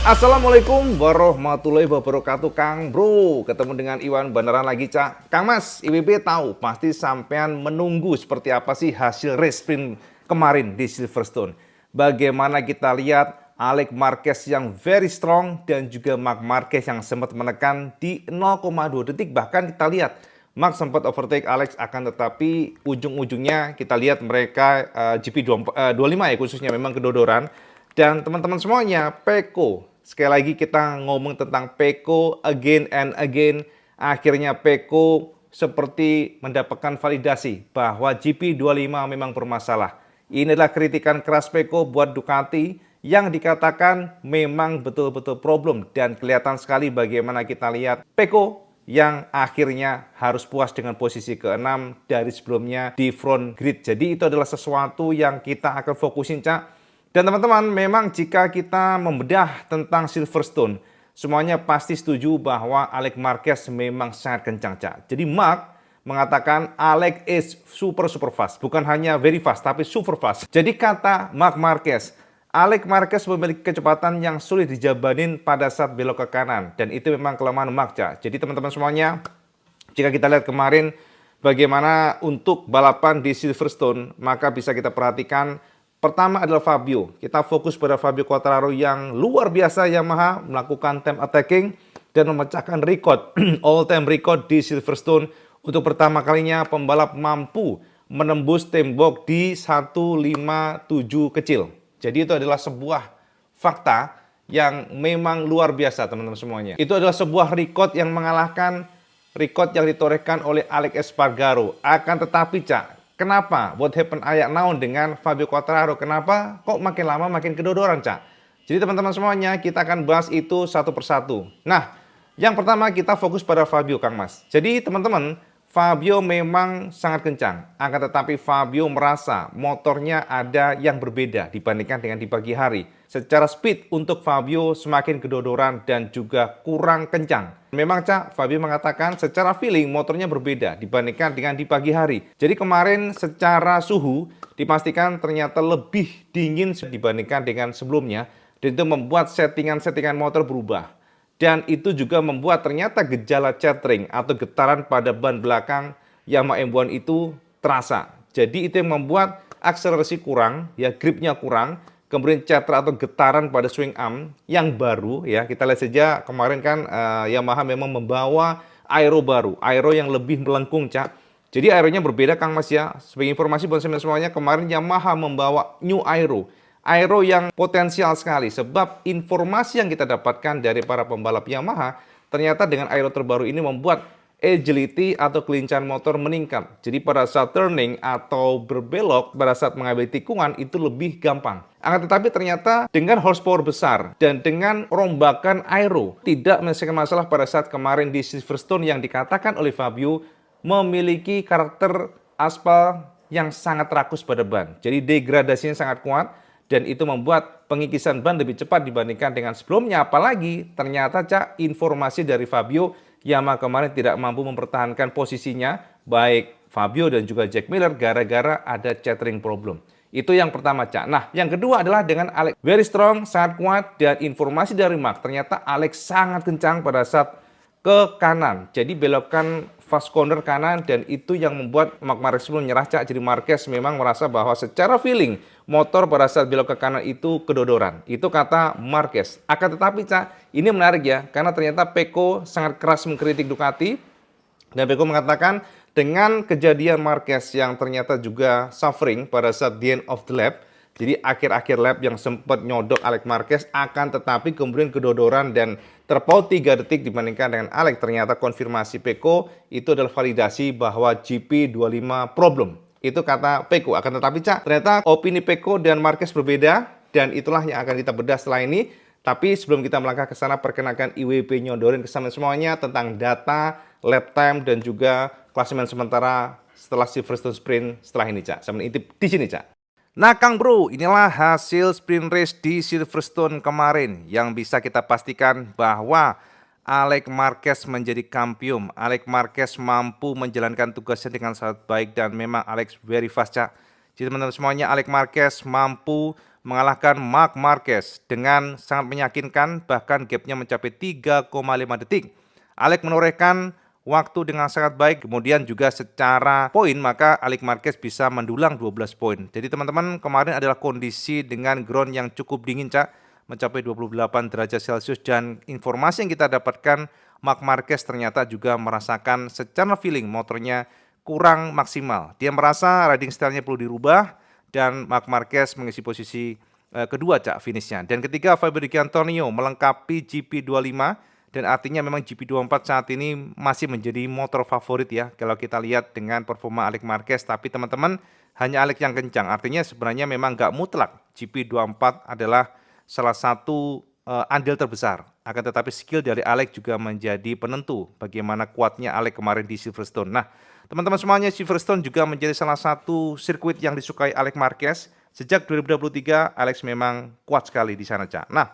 Assalamualaikum warahmatullahi wabarakatuh, Kang Bro. Ketemu dengan Iwan beneran lagi, Cak. Kang Mas, IWB tahu pasti sampean menunggu seperti apa sih hasil race sprint kemarin di Silverstone. Bagaimana kita lihat Alex Marquez yang very strong dan juga Marc Marquez yang sempat menekan di 0,2 detik. Bahkan kita lihat Marc sempat overtake Alex, akan tetapi ujung-ujungnya kita lihat mereka GP25 ya khususnya memang kedodoran. Dan teman-teman semuanya, Peko. Sekali lagi kita ngomong tentang Peko again and again. Akhirnya Peko seperti mendapatkan validasi bahwa GP25 memang bermasalah. Ini adalah kritikan keras Peko buat Ducati yang dikatakan memang betul-betul problem. Dan kelihatan sekali bagaimana kita lihat Peko yang akhirnya harus puas dengan posisi ke-6 dari sebelumnya di front grid. Jadi itu adalah sesuatu yang kita akan fokusin, Cak. Dan teman-teman, memang jika kita membedah tentang Silverstone, semuanya pasti setuju bahwa Alex Marquez memang sangat kencang, Cak. Jadi Marc mengatakan Alex is super fast. Bukan hanya very fast, tapi super fast. Jadi kata Marc Marquez, Alex Marquez memiliki kecepatan yang sulit dijabanin pada saat belok ke kanan. Dan itu memang kelemahan Marc, Cak. Jadi teman-teman semuanya, jika kita lihat kemarin bagaimana untuk balapan di Silverstone, maka bisa kita perhatikan. Pertama adalah Fabio. Kita fokus pada Fabio Quartararo yang luar biasa Yamaha melakukan time attacking dan memecahkan record all time record di Silverstone. Untuk pertama kalinya pembalap mampu menembus tembok di 157 kecil. Jadi itu adalah sebuah fakta yang memang luar biasa, teman-teman semuanya. Itu adalah sebuah record yang mengalahkan record yang ditorehkan oleh Alex Espargaro. Akan tetapi, Cak, kenapa? What happened ayak naon dengan Fabio Quartararo? Kenapa kok makin lama makin kedodoran, Cak? Jadi teman-teman semuanya, kita akan bahas itu satu persatu. Nah, yang pertama kita fokus pada Fabio, Kang Mas. Jadi teman-teman, Fabio memang sangat kencang. Akan tetapi Fabio merasa motornya ada yang berbeda dibandingkan dengan di pagi hari. Secara speed untuk Fabio semakin kedodoran dan juga kurang kencang. Memang, Cak, Fabio mengatakan secara feeling motornya berbeda dibandingkan dengan di pagi hari. Jadi kemarin secara suhu dipastikan ternyata lebih dingin dibandingkan dengan sebelumnya. Dan itu membuat settingan-settingan motor berubah. Dan itu juga membuat ternyata gejala chattering atau getaran pada ban belakang Yamaha M1 itu terasa. Jadi itu yang membuat akselerasi kurang, ya gripnya kurang, kemudian chatter atau getaran pada swing arm yang baru, ya kita lihat saja kemarin kan Yamaha memang membawa aero baru, aero yang lebih melengkung, Cak. Jadi aeronya berbeda, Kang Mas, ya. Sebagai informasi buat semuanya, kemarin Yamaha membawa new aero. Aero yang potensial sekali, sebab informasi yang kita dapatkan dari para pembalap Yamaha, ternyata dengan aero terbaru ini membuat agility atau kelincahan motor meningkat. Jadi pada saat turning atau berbelok, pada saat mengambil tikungan itu lebih gampang. Akan tetapi ternyata dengan horsepower besar dan dengan rombakan aero, tidak menyelesaikan masalah pada saat kemarin di Silverstone yang dikatakan oleh Fabio memiliki karakter aspal yang sangat rakus pada ban. Jadi degradasinya sangat kuat. Dan itu membuat pengikisan ban lebih cepat dibandingkan dengan sebelumnya. Apalagi ternyata, Cak, informasi dari Fabio, Yamaha kemarin tidak mampu mempertahankan posisinya, baik Fabio dan juga Jack Miller, gara-gara ada chattering problem. Itu yang pertama, Cak. Nah, yang kedua adalah dengan Alex. Very strong, sangat kuat, dan informasi dari Marc, ternyata Alex sangat kencang pada saat ke kanan. Jadi belokan fast corner kanan, dan itu yang membuat Marc Marquez menyerah, Cak. Jadi Marquez memang merasa bahwa secara feeling motor pada saat belok ke kanan itu kedodoran. Itu kata Marquez. Akan tetapi, Cak, ini menarik ya, karena ternyata Peko sangat keras mengkritik Ducati. Dan Peko mengatakan dengan kejadian Marquez yang ternyata juga suffering pada saat the end of the lap, jadi akhir-akhir lap yang sempat nyodok Alex Marquez, akan tetapi kemudian kedodoran dan terpaut 3 detik dibandingkan dengan Alex. Ternyata konfirmasi Peko itu adalah validasi bahwa GP25 problem. Itu kata Peko. Akan tetapi, Cak, ternyata opini Peko dan Marquez berbeda, dan itulah yang akan kita bedah setelah ini. Tapi sebelum kita melangkah ke sana, perkenalkan IWB nyodorin ke semuanya tentang data, lap time, dan juga klasemen sementara setelah Silverstone Sprint setelah ini, Cak. Sama intip di sini, Cak. Nah, Kang Bro, inilah hasil sprint race di Silverstone kemarin yang bisa kita pastikan bahwa Alex Marquez menjadi kampion. Alex Marquez mampu menjalankan tugasnya dengan sangat baik dan memang Alex very fast, Cak. Jadi teman-teman semuanya, Alex Marquez mampu mengalahkan Marc Marquez dengan sangat meyakinkan, bahkan gapnya mencapai 3,5 detik. Alex menorehkan waktu dengan sangat baik, kemudian juga secara poin maka Alex Marquez bisa mendulang 12 poin. Jadi teman-teman, kemarin adalah kondisi dengan ground yang cukup dingin, Cak, mencapai 28 derajat Celcius, dan informasi yang kita dapatkan, Marc Marquez ternyata juga merasakan secara feeling motornya kurang maksimal. Dia merasa riding style-nya perlu dirubah, dan Marc Marquez mengisi posisi kedua, Cak, finishnya. Dan ketiga, Fabio Antonio melengkapi GP25, dan artinya memang GP24 saat ini masih menjadi motor favorit ya kalau kita lihat dengan performa Alex Marquez. Tapi teman-teman, hanya Alex yang kencang, artinya sebenarnya memang nggak mutlak GP24 adalah salah satu andil terbesar. Akan tetapi skill dari Alex juga menjadi penentu bagaimana kuatnya Alex kemarin di Silverstone. Nah, teman-teman semuanya, Silverstone juga menjadi salah satu sirkuit yang disukai Alex Marquez. Sejak 2023, Alex memang kuat sekali di sana, Cak. Nah,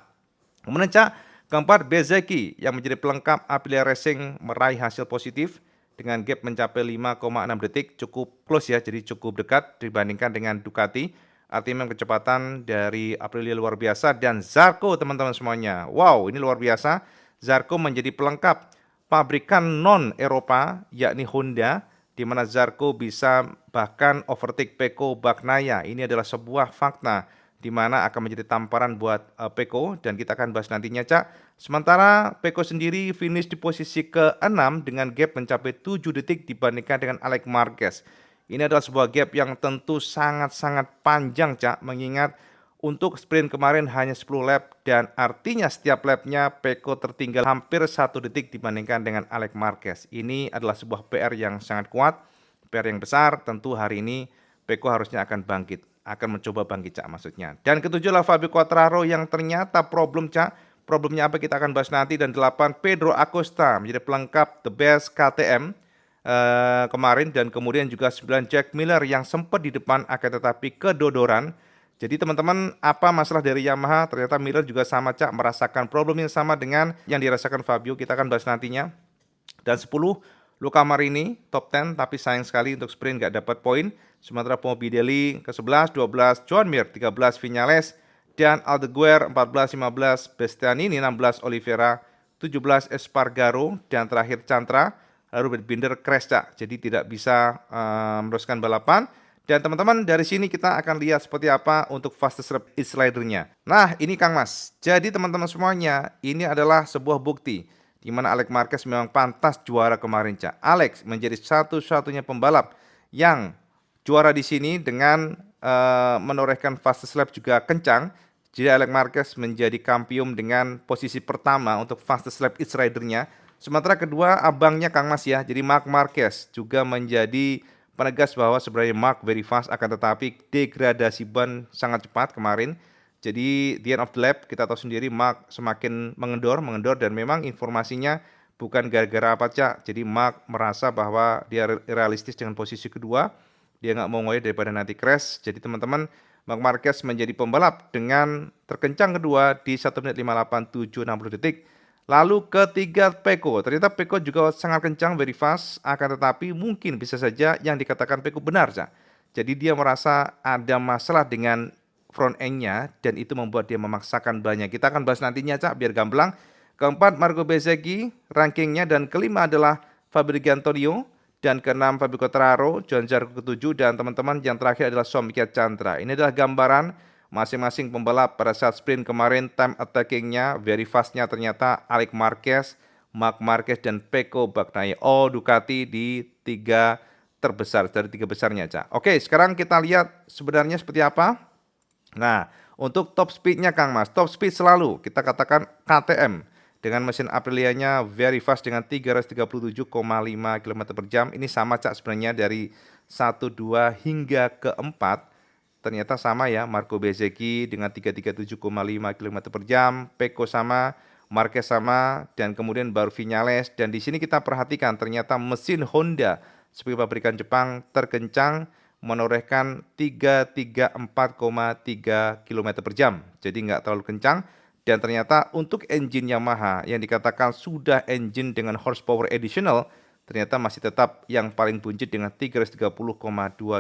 kemudian, Cak, keempat, Bezzecchi yang menjadi pelengkap Aprilia Racing meraih hasil positif dengan gap mencapai 5,6 detik, cukup close ya, jadi cukup dekat dibandingkan dengan Ducati. Artinya kecepatan dari Aprilia luar biasa. Dan Zarco, teman-teman semuanya, wow, ini luar biasa. Zarco menjadi pelengkap pabrikan non-Eropa, yakni Honda, di mana Zarco bisa bahkan overtake Pecco Bagnaia. Ini adalah sebuah fakta di mana akan menjadi tamparan buat Pecco, dan kita akan bahas nantinya, Cak. Sementara Pecco sendiri finish di posisi ke-6 dengan gap mencapai 7 detik dibandingkan dengan Alex Marquez. Ini adalah sebuah gap yang tentu sangat-sangat panjang, Cak, mengingat untuk sprint kemarin hanya 10 lap, dan artinya setiap lapnya Pecco tertinggal hampir 1 detik dibandingkan dengan Alex Marquez. Ini adalah sebuah PR yang sangat kuat, PR yang besar. Tentu hari ini Pecco harusnya akan bangkit, akan mencoba bangkit, Cak, maksudnya. Dan ketujuh adalah Fabio Quartararo yang ternyata problem, Cak. Problemnya apa kita akan bahas nanti. Dan 8, Pedro Acosta menjadi pelengkap The Best KTM kemarin, dan kemudian juga 9, Jack Miller yang sempat di depan akan tetapi kedodoran. Jadi teman-teman, apa masalah dari Yamaha? Ternyata Miller juga sama, Cak, merasakan problem yang sama dengan yang dirasakan Fabio. Kita akan bahas nantinya. Dan 10, Luca Marini top 10, tapi sayang sekali untuk sprint nggak dapat poin. Sementara Morbidelli ke-11, 12 Joan Mir, 13 Viñales, dan Aldeguer 14, 15 Bastianini, 16 Oliveira, 17 Espargaro, dan terakhir Chantra. Lalu Binder crash, Cak, jadi tidak bisa meneruskan balapan. Dan teman-teman, dari sini kita akan lihat seperti apa untuk fastest lap slidernya. Nah, ini Kang Mas. Jadi teman-teman semuanya, ini adalah sebuah bukti di mana Alex Marquez memang pantas juara kemarin, Cak. Alex menjadi satu-satunya pembalap yang juara di sini dengan menorehkan fastest lap juga kencang. Jadi Alex Marquez menjadi kampiun dengan posisi pertama untuk fastest lap ridernya. Sementara kedua abangnya Kang Mas ya. Jadi Marc Marquez juga menjadi penegas bahwa sebenarnya Marc very fast, akan tetapi degradasi ban sangat cepat kemarin. Jadi di end of the lap kita tahu sendiri Marc semakin mengendor, dan memang informasinya bukan gara-gara apa, Cak. Jadi Marc merasa bahwa dia realistis dengan posisi kedua, dia nggak mau ngoyo daripada nanti crash. Jadi teman-teman, Marc Marquez menjadi pembalap dengan terkencang kedua di 1 menit 58.760 detik. Lalu ketiga Pecco, ternyata Pecco juga sangat kencang, very fast, akan tetapi mungkin bisa saja yang dikatakan Pecco benar, Cak. Jadi dia merasa ada masalah dengan front end-nya, dan itu membuat dia memaksakan banyak. Kita akan bahas nantinya, Cak, biar gamblang. Keempat, Marco Bezzecchi rankingnya, dan kelima adalah Fabio Antonio, dan keenam Fabio Quartararo, Joan Zarco ketujuh, dan teman-teman yang terakhir adalah Soumya Chantra. Ini adalah gambaran masing-masing pembalap pada saat sprint kemarin. Time attackingnya, very fastnya ternyata Alex Marquez, Marc Marquez, dan Pecco Bagnaia. Oh, Ducati di tiga terbesar, dari tiga besarnya, Cak. Oke, sekarang kita lihat sebenarnya seperti apa. Nah, untuk top speednya Kang Mas, top speed selalu kita katakan KTM dengan mesin Aprilianya very fast dengan 337,5 km per jam. Ini sama, Cak, sebenarnya dari 1, 2 hingga ke 4. Ternyata sama ya, Marco Bezzecchi dengan 337,5 km per jam, Pecco sama, Marquez sama, dan kemudian baru Viñales. Dan di sini kita perhatikan ternyata mesin Honda sebagai pabrikan Jepang terkencang menorehkan 334,3 km per jam. Jadi nggak terlalu kencang. Dan ternyata untuk engine Yamaha yang dikatakan sudah engine dengan horsepower additional, ternyata masih tetap yang paling buncit dengan 330,2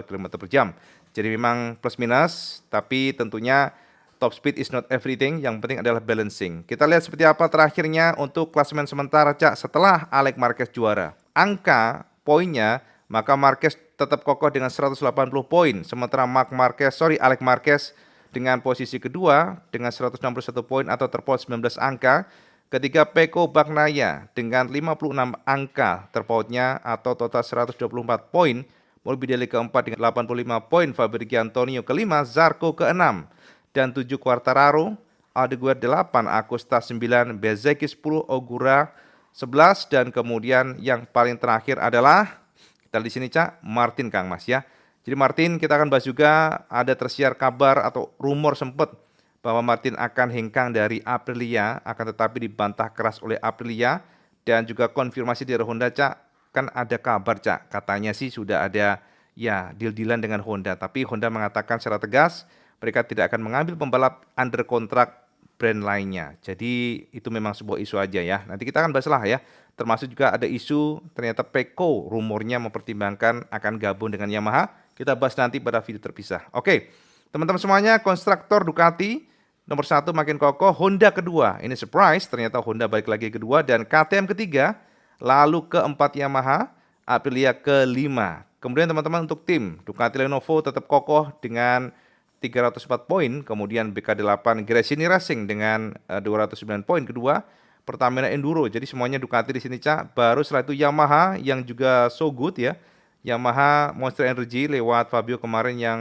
km per jam. Jadi memang plus minus, tapi tentunya Top speed is not everything, yang penting adalah balancing. Kita lihat seperti apa terakhirnya untuk klasemen sementara, Cak, setelah Alex Marquez juara. Angka poinnya, maka Marquez tetap kokoh dengan 180 poin, sementara Alex Marquez dengan posisi kedua dengan 161 poin atau terpaut 19 angka. Ketiga Pecco Bagnaia dengan 56 angka terpautnya atau total 124 poin. Morbidelli keempat dengan 85 poin, Fabrizio Antonio kelima, Zarco keenam, dan 7 Quartararo, Aldeguer 8, Acosta 9, Bezzecchi 10, Ogura 11, dan kemudian yang paling terakhir adalah kita di sini, Cak, Martin, Kang Mas ya. Jadi Martin kita akan bahas juga, ada tersiar kabar atau rumor sempat bahwa Martin akan hengkang dari Aprilia, akan tetapi dibantah keras oleh Aprilia, dan juga konfirmasi dari Honda, Cak. Kan ada kabar, Cak, katanya sih sudah ada ya deal-dealan dengan Honda, tapi Honda mengatakan secara tegas mereka tidak akan mengambil pembalap under kontrak brand lainnya. Jadi itu memang sebuah isu aja ya. Nanti kita akan bahas lah ya. Termasuk juga ada isu ternyata Pecco rumornya mempertimbangkan akan gabung dengan Yamaha. Kita bahas nanti pada video terpisah. Oke, teman-teman semuanya, konstruktor Ducati nomor 1 makin kokoh, Honda kedua. Ini surprise, ternyata Honda balik lagi kedua, dan KTM ketiga. Lalu keempat Yamaha, Aprilia kelima. Kemudian teman-teman untuk tim, Ducati Lenovo tetap kokoh dengan 304 poin, kemudian BK8 Gresini Racing dengan 209 poin kedua, Pertamina Enduro. Jadi semuanya Ducati di sini, Cak. Baru setelah itu Yamaha yang juga so good ya. Yamaha Monster Energy lewat Fabio kemarin yang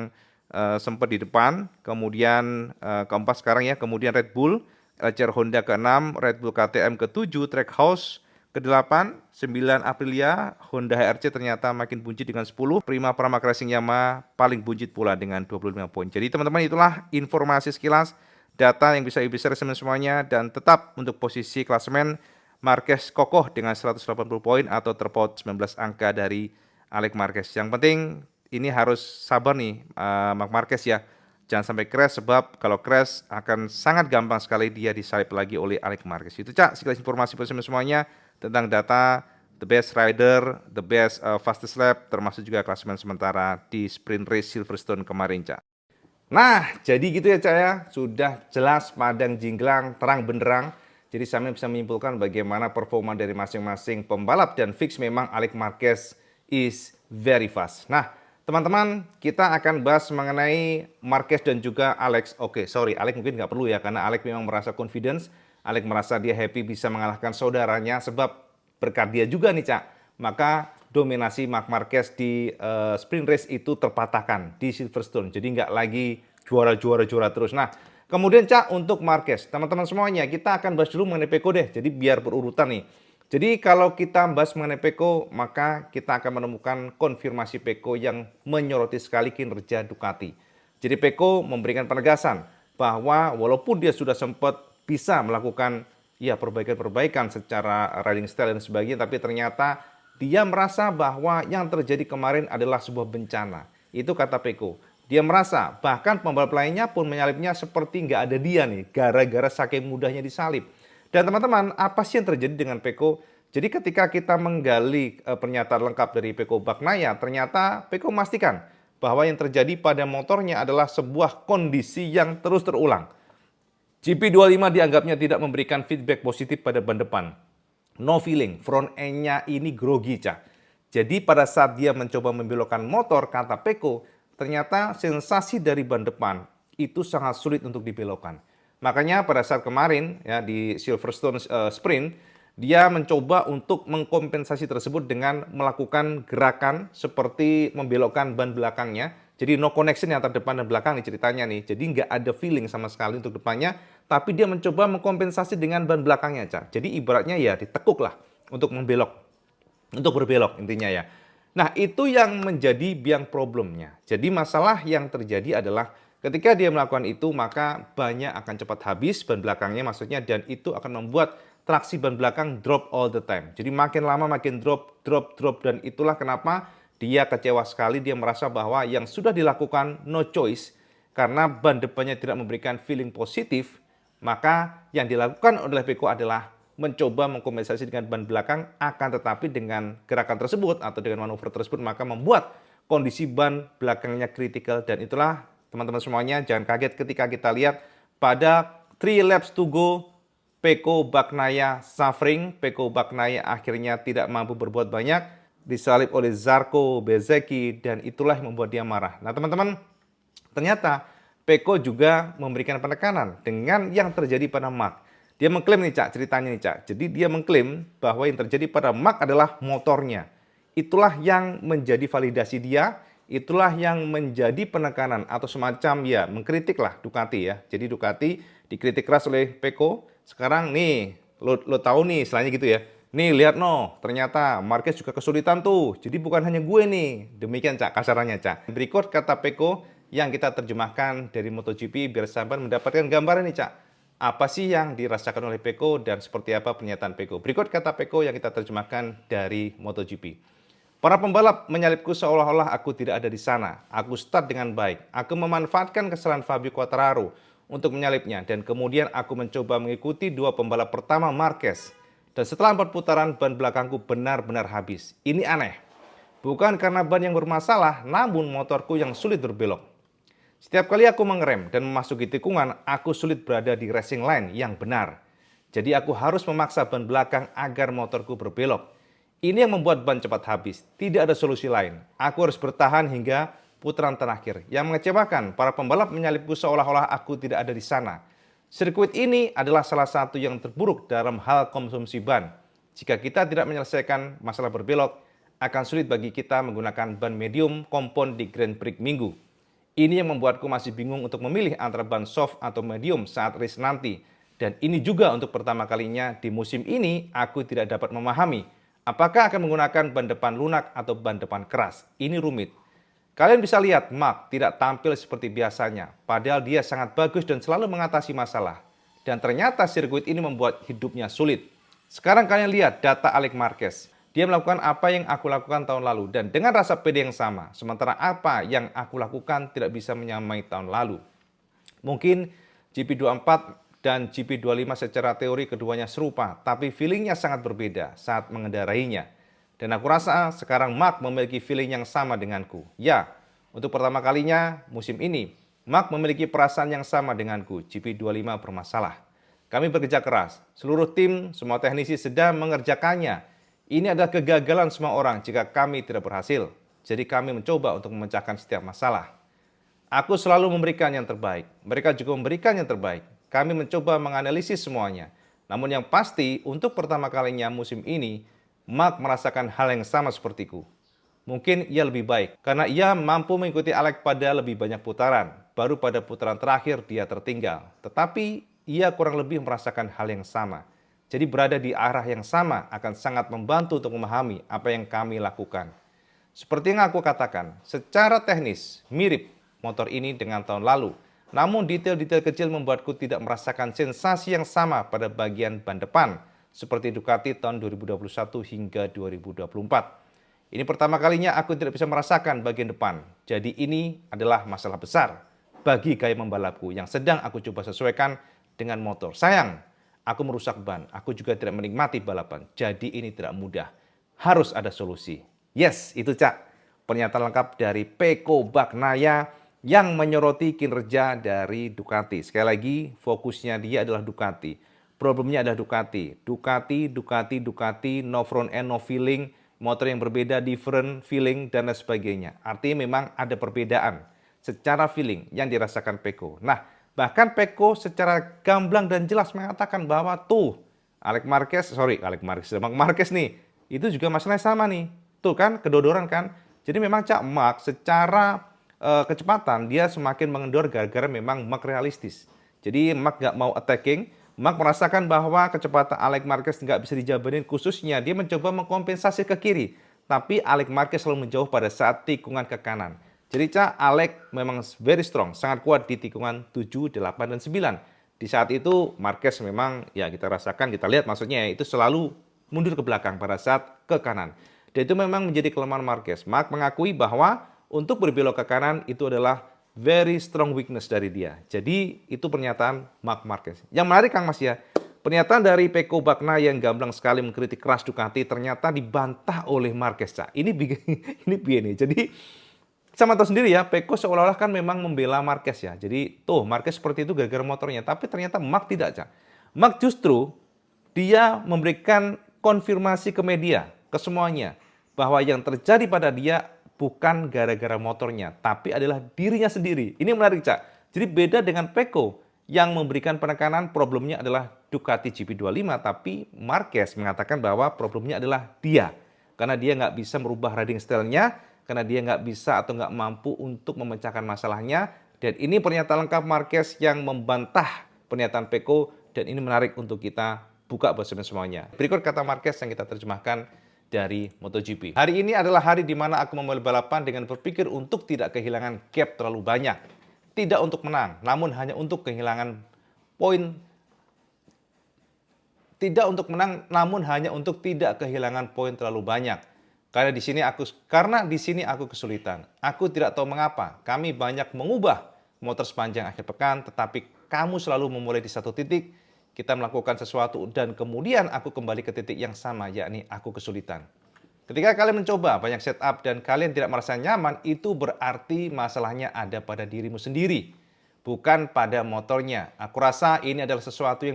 sempat di depan, kemudian keempat sekarang ya, kemudian Red Bull, LCR Honda ke-6, Red Bull KTM ke-7, Trackhouse ke-8, 9 Aprilia, Honda HRC ternyata makin buncit dengan 10, Prima Pramac Racing Yamaha paling buncit pula dengan 25 poin. Jadi teman-teman, itulah informasi sekilas, data yang bisa Ibu share semuanya, dan tetap untuk posisi klasemen Marquez kokoh dengan 180 poin atau terpaut 19 angka dari Alex Marquez. Yang penting ini harus sabar nih Marc Marquez ya. Jangan sampai crash, sebab kalau crash akan sangat gampang sekali dia disalip lagi oleh Alex Marquez. Itu, Cak, sekilas informasi semuanya tentang data the best rider, the best fastest lap, termasuk juga klasemen sementara di sprint race Silverstone kemarin, Cak. Nah, jadi gitu ya, Cak ya. Sudah jelas, padang jinglang, terang benderang. Jadi saya bisa menyimpulkan bagaimana performa dari masing-masing pembalap, dan fix memang Alex Marquez is very fast. Nah, teman-teman, kita akan bahas mengenai Marquez dan juga Alex. Oke, sorry, Alex mungkin nggak perlu ya, karena Alex memang merasa confidence. Alex merasa dia happy bisa mengalahkan saudaranya, sebab berkat dia juga nih, Cak. Maka dominasi Marc Marquez di sprint race itu terpatahkan di Silverstone. Jadi nggak lagi juara terus. Nah, kemudian, Cak, untuk Marquez, teman-teman semuanya, kita akan bahas dulu mengenai Pecco deh. Jadi biar berurutan nih. Jadi kalau kita bahas mengenai Pecco, maka kita akan menemukan konfirmasi Pecco yang menyoroti sekali kinerja Ducati. Jadi Pecco memberikan penegasan bahwa walaupun dia sudah sempat bisa melakukan ya perbaikan-perbaikan secara riding style dan sebagainya, tapi ternyata dia merasa bahwa yang terjadi kemarin adalah sebuah bencana. Itu kata Pecco. Dia merasa bahkan pembalap lainnya pun menyalipnya seperti nggak ada dia nih, gara-gara saking mudahnya disalip. Dan teman-teman, apa sih yang terjadi dengan Pecco? Jadi ketika kita menggali pernyataan lengkap dari Pecco Bagnaia, ternyata Pecco memastikan bahwa yang terjadi pada motornya adalah sebuah kondisi yang terus terulang. GP25 dianggapnya tidak memberikan feedback positif pada ban depan. No feeling, front end-nya ini grogi, Cak. Jadi pada saat dia mencoba membelokkan motor, kata Pecco, ternyata sensasi dari ban depan itu sangat sulit untuk dibelokkan. Makanya pada saat kemarin ya di Silverstone Sprint, dia mencoba untuk mengkompensasi tersebut dengan melakukan gerakan seperti membelokkan ban belakangnya. Jadi no connection antara depan dan belakang nih ceritanya nih. Jadi nggak ada feeling sama sekali untuk depannya, tapi dia mencoba mengkompensasi dengan ban belakangnya, Cak. Jadi ibaratnya ya ditekuk lah untuk membelok, untuk berbelok intinya ya. Nah, itu yang menjadi biang problemnya. Jadi masalah yang terjadi adalah ketika dia melakukan itu, maka bannya akan cepat habis ban belakangnya maksudnya, dan itu akan membuat traksi ban belakang drop all the time. Jadi makin lama makin drop, dan itulah kenapa dia kecewa sekali. Dia merasa bahwa yang sudah dilakukan no choice, karena ban depannya tidak memberikan feeling positif, maka yang dilakukan oleh Pecco adalah mencoba mengkompensasi dengan ban belakang, akan tetapi dengan gerakan tersebut atau dengan manuver tersebut maka membuat kondisi ban belakangnya kritikal. Dan itulah teman-teman semuanya, jangan kaget ketika kita lihat Pada 3 laps to go, Pecco Bagnaia suffering. Pecco Bagnaia akhirnya tidak mampu berbuat banyak, disalip oleh Zarco Bezzecchi, dan itulah yang membuat dia marah. Nah teman-teman, ternyata Pecco juga memberikan penekanan dengan yang terjadi pada Mark. Dia mengklaim nih Cak, ceritanya nih Cak. Jadi dia mengklaim bahwa yang terjadi pada Mark adalah motornya. Itulah yang menjadi validasi dia, itulah yang menjadi penekanan atau semacam ya mengkritik lah Ducati ya. Jadi Ducati dikritik keras oleh Pecco. Sekarang nih, lo tahu nih istilahnya gitu ya. Nih lihat no, ternyata Marquez juga kesulitan tuh. Jadi bukan hanya gue nih. Demikian Cak, kasarannya Cak. Berikut kata Pecco yang kita terjemahkan dari MotoGP biar sahabat mendapatkan gambaran nih Cak. Apa sih yang dirasakan oleh Pecco dan seperti apa pernyataan Pecco? Berikut kata Pecco yang kita terjemahkan dari MotoGP. Para pembalap menyalipku seolah-olah aku tidak ada di sana. Aku start dengan baik. Aku memanfaatkan kesalahan Fabio Quartararo untuk menyalipnya. Dan kemudian aku mencoba mengikuti dua pembalap pertama Marquez. Dan setelah 4 putaran, ban belakangku benar-benar habis. Ini aneh. Bukan karena ban yang bermasalah, namun motorku yang sulit berbelok. Setiap kali aku mengerem dan memasuki tikungan, aku sulit berada di racing line yang benar. Jadi aku harus memaksa ban belakang agar motorku berbelok. Ini yang membuat ban cepat habis. Tidak ada solusi lain. Aku harus bertahan hingga putaran terakhir. Yang mengecewakan, para pembalap menyalipku seolah-olah aku tidak ada di sana. Sirkuit ini adalah salah satu yang terburuk dalam hal konsumsi ban. Jika kita tidak menyelesaikan masalah berbelok, akan sulit bagi kita menggunakan ban medium kompon di Grand Prix Minggu. Ini yang membuatku masih bingung untuk memilih antara ban soft atau medium saat race nanti. Dan ini juga untuk pertama kalinya di musim ini aku tidak dapat memahami apakah akan menggunakan ban depan lunak atau ban depan keras. Ini rumit. Kalian bisa lihat Mark tidak tampil seperti biasanya, padahal dia sangat bagus dan selalu mengatasi masalah. Dan ternyata sirkuit ini membuat hidupnya sulit. Sekarang kalian lihat data Alex Marquez. Dia melakukan apa yang aku lakukan tahun lalu dan dengan rasa pede yang sama. Sementara apa yang aku lakukan tidak bisa menyamai tahun lalu. Mungkin GP24 dan GP25 secara teori keduanya serupa, tapi feelingnya sangat berbeda saat mengendarainya. Dan aku rasa sekarang Mark memiliki feeling yang sama denganku. Ya, untuk pertama kalinya musim ini, Mark memiliki perasaan yang sama denganku. GP25 bermasalah. Kami bekerja keras. Seluruh tim, semua teknisi sedang mengerjakannya. Ini adalah kegagalan semua orang jika kami tidak berhasil. Jadi kami mencoba untuk memecahkan setiap masalah. Aku selalu memberikan yang terbaik. Mereka juga memberikan yang terbaik. Kami mencoba menganalisis semuanya. Namun yang pasti, untuk pertama kalinya musim ini, Mark merasakan hal yang sama sepertiku. Mungkin ia lebih baik, karena ia mampu mengikuti Alex pada lebih banyak putaran. Baru pada putaran terakhir dia tertinggal. Tetapi ia kurang lebih merasakan hal yang sama. Jadi berada di arah yang sama akan sangat membantu untuk memahami apa yang kami lakukan. Seperti yang aku katakan, secara teknis mirip motor ini dengan tahun lalu. Namun detail-detail kecil membuatku tidak merasakan sensasi yang sama pada bagian ban depan. Seperti Ducati tahun 2021 hingga 2024. Ini pertama kalinya aku tidak bisa merasakan bagian depan. Jadi ini adalah masalah besar bagi gaya membalapku yang sedang aku coba sesuaikan dengan motor. Sayang, aku merusak ban, aku juga tidak menikmati balapan. Jadi ini tidak mudah. Harus ada solusi. Yes, itu Cak. Pernyataan lengkap dari Pecco Bagnaia yang menyoroti kinerja dari Ducati. Sekali lagi, fokusnya dia adalah Ducati. Problemnya adalah Ducati. Ducati, no front end, no feeling. Motor yang berbeda, different feeling, dan lain sebagainya. Artinya memang ada perbedaan secara feeling yang dirasakan Pecco. Nah, bahkan Pecco secara gamblang dan jelas mengatakan bahwa tuh Mark Marquez nih, itu juga masalahnya sama nih. Tuh kan, kedodoran kan. Jadi memang Cak Mark secara kecepatan dia semakin mengendor gara-gara memang Mark realistis. Jadi Mark nggak mau attacking, Mark merasakan bahwa kecepatan Alex Marquez nggak bisa dijabarin, khususnya dia mencoba mengkompensasi ke kiri. Tapi Alex Marquez selalu menjauh pada saat tikungan ke kanan. Jadi Cak, Alex memang very strong, sangat kuat di tikungan 7, 8, dan 9. Di saat itu Marquez memang ya kita rasakan, kita lihat maksudnya itu selalu mundur ke belakang pada saat ke kanan. Dan itu memang menjadi kelemahan Marquez. Mark mengakui bahwa untuk berbelok ke kanan itu adalah very strong weakness dari dia. Jadi itu pernyataan Mark Marquez. Yang menarik Kang Mas ya, pernyataan dari Pecco Bagnaia yang gamblang sekali mengkritik keras Ducati ternyata dibantah oleh Marquez. Cak. Ini begini. Jadi sama tahu sendiri ya, Pecco seolah-olah kan memang membela Marquez ya. Jadi tuh Marquez seperti itu gara-gara motornya, tapi ternyata Mark tidak, Cak. Mark justru dia memberikan konfirmasi ke media, ke semuanya, bahwa yang terjadi pada dia bukan gara-gara motornya, tapi adalah dirinya sendiri. Ini menarik, Cak. Jadi beda dengan Pecco yang memberikan penekanan problemnya adalah Ducati GP25, tapi Marquez mengatakan bahwa problemnya adalah dia. Karena dia nggak bisa merubah riding style-nya, karena dia nggak bisa atau nggak mampu untuk memecahkan masalahnya. Dan ini pernyataan lengkap Marquez yang membantah pernyataan Pecco, dan ini menarik untuk kita buka bersama semuanya. Berikut kata Marquez yang kita terjemahkan dari MotoGP. Hari ini adalah hari di mana aku memulai balapan dengan berpikir untuk tidak kehilangan gap terlalu banyak. Tidak untuk menang, namun hanya untuk kehilangan poin. Tidak untuk menang, namun hanya untuk tidak kehilangan poin terlalu banyak. Karena di sini aku kesulitan. Aku tidak tahu mengapa. Kami banyak mengubah motor sepanjang akhir pekan, tetapi kamu selalu memulai di satu titik. Kita melakukan sesuatu dan kemudian aku kembali ke titik yang sama, yakni aku kesulitan. Ketika kalian mencoba banyak setup dan kalian tidak merasa nyaman, itu berarti masalahnya ada pada dirimu sendiri, bukan pada motornya. Aku rasa ini adalah sesuatu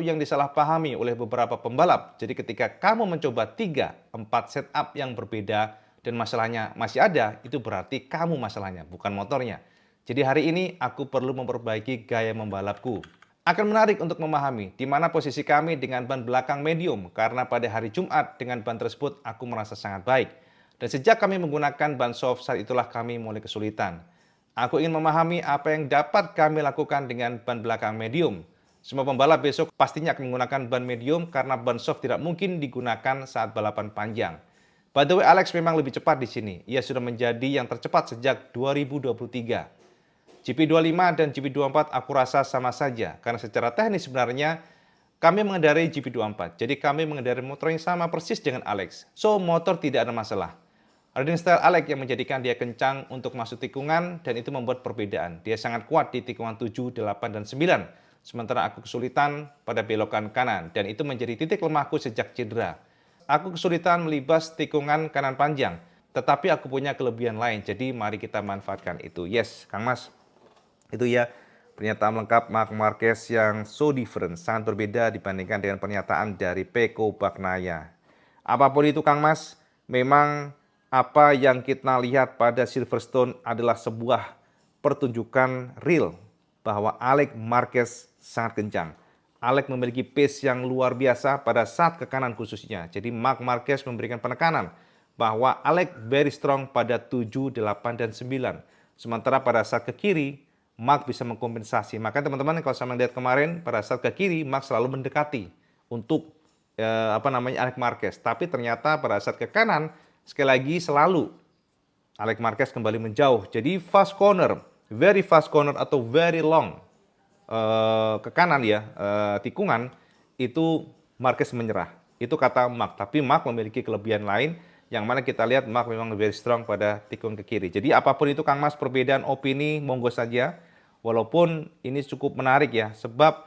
yang disalahpahami oleh beberapa pembalap. Jadi ketika kamu mencoba 3-4 setup yang berbeda dan masalahnya masih ada, itu berarti kamu masalahnya, bukan motornya. Jadi hari ini aku perlu memperbaiki gaya membalapku. Akan menarik untuk memahami di mana posisi kami dengan ban belakang medium, karena pada hari Jumat dengan ban tersebut aku merasa sangat baik. Dan sejak kami menggunakan ban soft, saat itulah kami mulai kesulitan. Aku ingin memahami apa yang dapat kami lakukan dengan ban belakang medium. Semua pembalap besok pastinya akan menggunakan ban medium karena ban soft tidak mungkin digunakan saat balapan panjang. By the way, Alex memang lebih cepat di sini. Ia sudah menjadi yang tercepat sejak 2023. GP25 dan GP24 aku rasa sama saja, karena secara teknis sebenarnya kami mengendarai GP24. Jadi kami mengendarai motor yang sama persis dengan Alex. So, motor tidak ada masalah. Riding style Alex yang menjadikan dia kencang untuk masuk tikungan, dan itu membuat perbedaan. Dia sangat kuat di tikungan 7, 8, dan 9. Sementara aku kesulitan pada belokan kanan, dan itu menjadi titik lemahku sejak cedera. Aku kesulitan melibas tikungan kanan panjang, tetapi aku punya kelebihan lain, jadi mari kita manfaatkan itu. Yes, Kang Mas. Itu ya pernyataan lengkap Marc Marquez yang so different, sangat berbeda dibandingkan dengan pernyataan dari Pecco Bagnaia. Apapun itu Kang Mas, memang apa yang kita lihat pada Silverstone adalah sebuah pertunjukan real bahwa Alex Marquez sangat kencang. Alex memiliki pace yang luar biasa pada saat ke kanan khususnya. Jadi Marc Marquez memberikan penekanan bahwa Alex very strong pada 7, 8, dan 9. Sementara pada saat ke kiri, Mark bisa mengkompensasi. Maka teman-teman kalau saya melihat kemarin pada saat ke kiri, Mark selalu mendekati untuk Alex Marquez. Tapi ternyata pada saat ke kanan, sekali lagi selalu Alex Marquez kembali menjauh. Jadi fast corner, very fast corner atau very long ke kanan ya, tikungan, itu Marquez menyerah. Itu kata Mark. Tapi Mark memiliki kelebihan lain, yang mana kita lihat Mark memang very strong pada tikung ke kiri. Jadi apapun itu Kang Mas, perbedaan opini monggo saja. Walaupun ini cukup menarik ya, sebab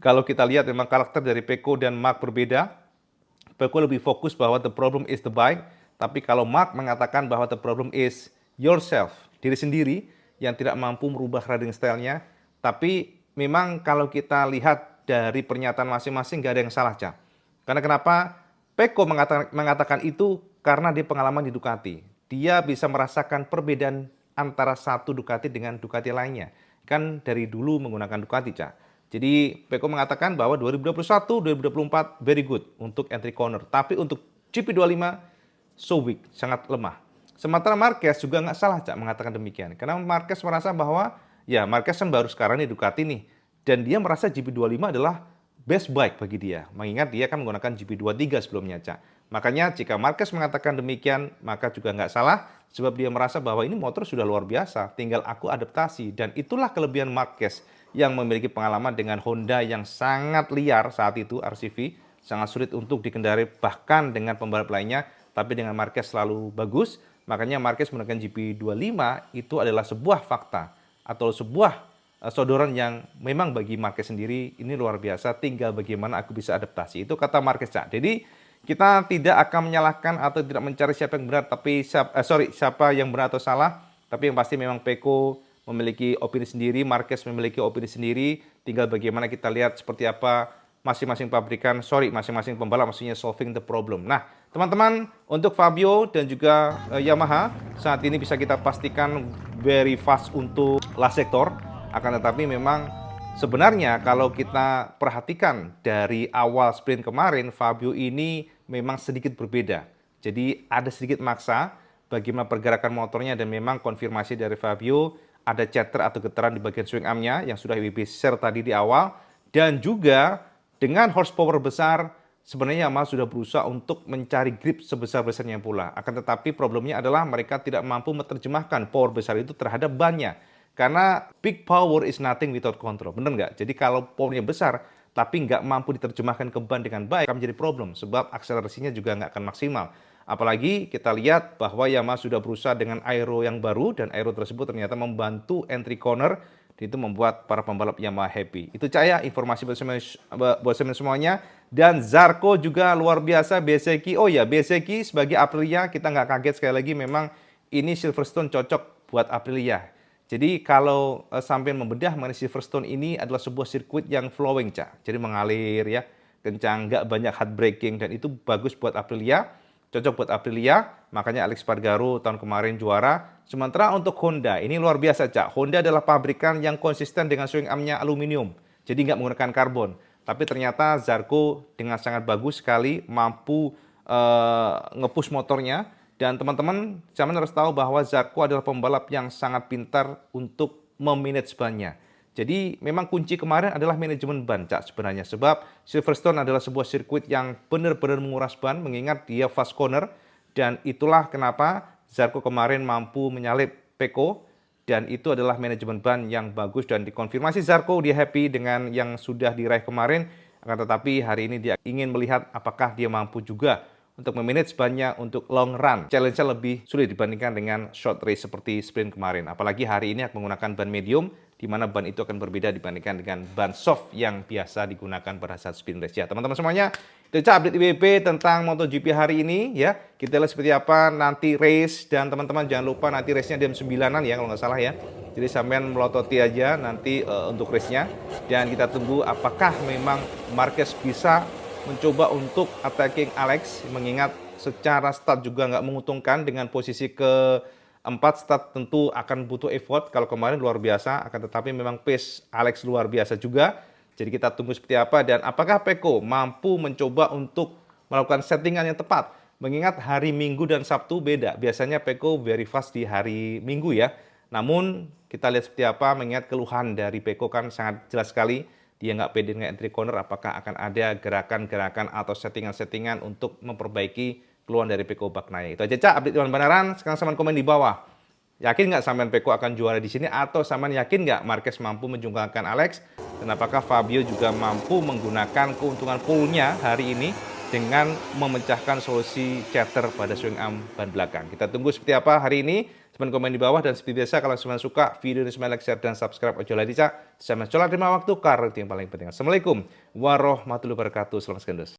kalau kita lihat memang karakter dari Pecco dan Mark berbeda. Pecco lebih fokus bahwa the problem is the bike, tapi kalau Mark mengatakan bahwa the problem is yourself, diri sendiri yang tidak mampu merubah riding style-nya. Tapi memang kalau kita lihat dari pernyataan masing-masing gak ada yang salah, Cak. Karena kenapa? Pecco mengatakan itu karena dia pengalaman di Ducati. Dia bisa merasakan perbedaan antara satu Ducati dengan Ducati lainnya. Kan dari dulu menggunakan Ducati, Cak. Jadi Pecco mengatakan bahwa 2021, 2024 very good untuk entry corner. Tapi untuk GP25 so weak, sangat lemah. Sementara Marquez juga nggak salah, Cak, mengatakan demikian. Karena Marquez merasa bahwa ya Marquez kan baru sekarang nih Ducati nih. Dan dia merasa GP25 adalah best bike bagi dia. Mengingat dia kan menggunakan GP23 sebelumnya, Cak. Makanya jika Marquez mengatakan demikian, maka juga nggak salah. Sebab dia merasa bahwa ini motor sudah luar biasa, tinggal aku adaptasi. Dan itulah kelebihan Marquez yang memiliki pengalaman dengan Honda yang sangat liar saat itu, RCV. Sangat sulit untuk dikendari bahkan dengan pembalap lainnya. Tapi dengan Marquez selalu bagus. Makanya Marquez menggunakan GP25 itu adalah sebuah fakta atau sebuah sodoran yang memang bagi Marquez sendiri ini luar biasa, tinggal bagaimana aku bisa adaptasi. Itu kata Marquez, Cak. Jadi Kita tidak akan menyalahkan atau tidak mencari siapa yang benar, tapi siapa yang benar atau salah. Tapi yang pasti memang Peko memiliki opini sendiri, Marquez memiliki opini sendiri. Tinggal bagaimana kita lihat seperti apa masing-masing masing-masing pembalap maksudnya solving the problem. Nah, teman-teman, untuk Fabio dan juga Yamaha saat ini bisa kita pastikan very fast untuk last sector. Akan tetapi memang sebenarnya kalau kita perhatikan dari awal sprint kemarin, Fabio ini memang sedikit berbeda. Jadi ada sedikit maksa bagaimana pergerakan motornya dan memang konfirmasi dari Fabio ada chatter atau getaran di bagian swing armnya yang sudah WB share tadi di awal. Dan juga dengan horsepower besar sebenarnya Yamaha sudah berusaha untuk mencari grip sebesar-besarnya pula. Akan tetapi problemnya adalah mereka tidak mampu menerjemahkan power besar itu terhadap bannya. Karena big power is nothing without control. Benar nggak? Jadi kalau powernya besar, tapi nggak mampu diterjemahkan ke ban dengan baik, akan menjadi problem. Sebab akselerasinya juga nggak akan maksimal. Apalagi kita lihat bahwa Yamaha sudah berusaha dengan aero yang baru, dan aero tersebut ternyata membantu entry corner, itu membuat para pembalap Yamaha happy. Itu Cahaya, informasi buat semuanya. Dan Zarco juga luar biasa, Bezzecchi. Oh ya, Bezzecchi sebagai Aprilia, kita nggak kaget sekali lagi, memang ini Silverstone cocok buat Aprilia. Jadi kalau sampai membedah mengenai Silverstone ini adalah sebuah sirkuit yang flowing, Cak. Jadi mengalir ya, kencang, nggak banyak hard braking, dan itu bagus buat Aprilia, cocok buat Aprilia, makanya Alex Spargaro tahun kemarin juara. Sementara untuk Honda, ini luar biasa, Cak. Honda adalah pabrikan yang konsisten dengan swing armnya aluminium, jadi nggak menggunakan karbon. Tapi ternyata Zarco dengan sangat bagus sekali mampu nge-push motornya. Dan teman-teman, zaman harus tahu bahwa Zarco adalah pembalap yang sangat pintar untuk memanage bannya. Jadi memang kunci kemarin adalah manajemen ban, Cak, sebenarnya. Sebab Silverstone adalah sebuah sirkuit yang benar-benar menguras ban, mengingat dia fast corner. Dan itulah kenapa Zarco kemarin mampu menyalip Peko. Dan itu adalah manajemen ban yang bagus, dan dikonfirmasi Zarco, dia happy dengan yang sudah diraih kemarin. Akan tetapi hari ini dia ingin melihat apakah dia mampu juga untuk memanage bannya untuk long run. Challenge-nya lebih sulit dibandingkan dengan short race seperti sprint kemarin. Apalagi hari ini akan menggunakan ban medium, di mana ban itu akan berbeda dibandingkan dengan ban soft yang biasa digunakan pada saat sprint race. Ya, teman-teman semuanya, itu update IWB tentang MotoGP hari ini. Ya, kita lihat seperti apa nanti race, dan teman-teman jangan lupa nanti race-nya jam 9-an ya kalau nggak salah ya. Jadi sampean melototi aja nanti untuk race-nya, dan kita tunggu apakah memang Marquez bisa mencoba untuk attacking Alex, mengingat secara start juga nggak menguntungkan dengan posisi keempat. Start tentu akan butuh effort, kalau kemarin luar biasa, akan tetapi memang pace Alex luar biasa juga. Jadi kita tunggu seperti apa, dan apakah Peko mampu mencoba untuk melakukan settingan yang tepat, mengingat hari Minggu dan Sabtu beda. Biasanya Peko very fast di hari Minggu ya. Namun kita lihat seperti apa, mengingat keluhan dari Peko kan sangat jelas sekali, dia nggak pede dengan entry corner. Apakah akan ada gerakan-gerakan atau settingan-settingan untuk memperbaiki keluhan dari Peko Bagnaia. Itu aja, Cak, update Iwan Banaran. Sekarang sampean komen di bawah. Yakin nggak sampean Peko akan juara di sini, atau sampean yakin nggak Marquez mampu menjungkalkan Alex? Dan apakah Fabio juga mampu menggunakan keuntungan pole-nya hari ini dengan memecahkan solusi chatter pada swing arm ban belakang? Kita tunggu seperti apa hari ini. Teman komen di bawah, dan seperti biasa kalau teman suka video ini, like, share, dan subscribe. Ojo lagi, Cak. Saya mencoba terima waktu karena itu yang paling penting. Assalamualaikum warahmatullahi wabarakatuh. Selamat sekendus.